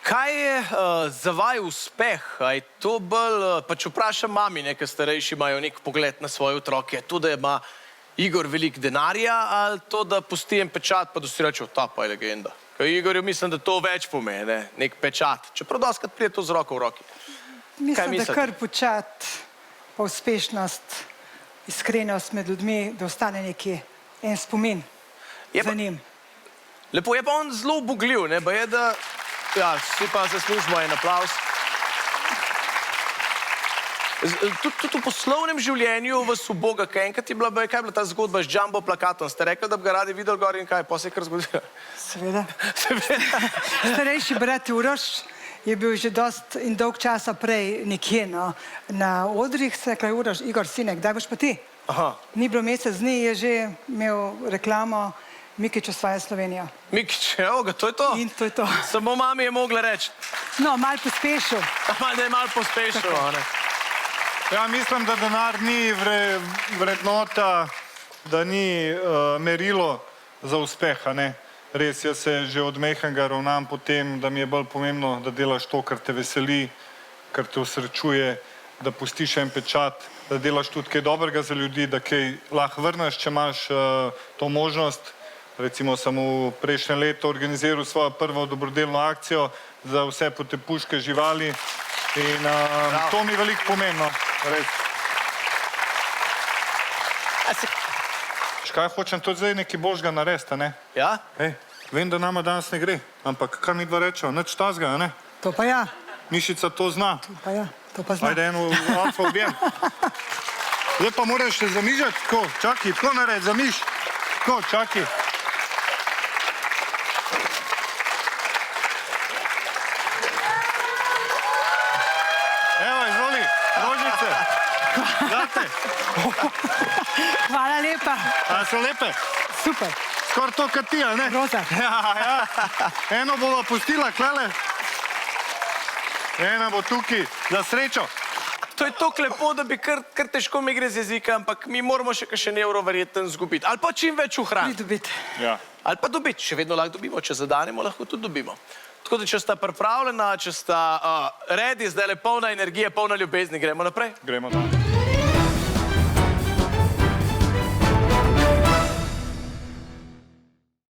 Kaj je za vaju uspeh? A je to bolj, pač vprašam mami, nekaj starejši imajo nek pogled na svoje otroke, to, da ima Igor veliko denarja, ali to, da pusti en pečat, pa da si reče, ta pa je legenda. Kaj Igorju mislim, da to več pomeni, nek pečat. Čeprav doskrat pride to z roko v roki. Mislim, da kar počat, pa uspešnost, iskrenost med ljudmi, da ostane neki en spomin za njim. Lepo, je pa on zelo ubogljiv, ne, ba je, da... Ja, vsi pa zaslužimo en aplavz. Tudi v poslovnem življenju vas uboga, kaj enkrat je bila, kaj je bila ta zgodba z jumbo plakatom? Ste rekli, da bi ga radi videli gor in kaj, pa se je kar zgodilo? Seveda. Starejši brat Uroš je bil že dost in dolg časa prej nekje, no. Na odrih se je rekla, Uroš, Igor, sinek, kdaj boš pa ti? Aha. Ni bilo mesec dni, je že imel reklamo Mikić osvaja Slovenijo. Mikić, evo ga, to je to? In to je to. Samo mami je mogla reči. No, malo pospešil. Da je malo pospešil, ne? Ja, mislim, da denar ni vrednota, da ni merilo za uspeh, a ne? Res, jaz se že od mehkega ravnam po tem, da mi je bolj pomembno, da delaš to, kar te veseli, kar te osrečuje, da pustiš en pečat, da delaš tudi kaj dobrega za ljudi, da kaj lahko vrneš, če imaš to možnost. Recimo sem v prejšnjem letu organiziral svojo prvo dobrodelno akcijo za vse potepuške živali in to mi veliko pomembno, res. Kaj hočem tudi zdaj nekaj božga narediti, ne? Ja? Vem, da nama danes ne gre, ampak kar mi dva rečejo, nič tazga, ne? To pa ja. Mišica to zna. To pa ja, to pa zna. Ajde, eno alfa objem. Zdaj pa moraš se zamižati, tako, čakaj, tako naredi, zamiž. Tako, čakaj. Evo, izvoli, rožice. Date. Hvala lepa. A so lepe? Super. Skor to, kad ti, a ne? Roza. Ja. Eno bova pustila, klele. Ena bo tukaj, za srečo. To je toliko lepo, da bi kar težko mi gre z jezika, ampak mi moramo še kakšen evro verjetno zgubiti. Ali pa čim več ohraniti. Pridobiti. Ja. Ali pa dobiti, še vedno lahko dobimo, če zadanemo, lahko tudi dobimo. Tako da, če sta pripravljena, če sta ready, zdaj le polna energije, polna ljubezni, gremo naprej? Gremo naprej.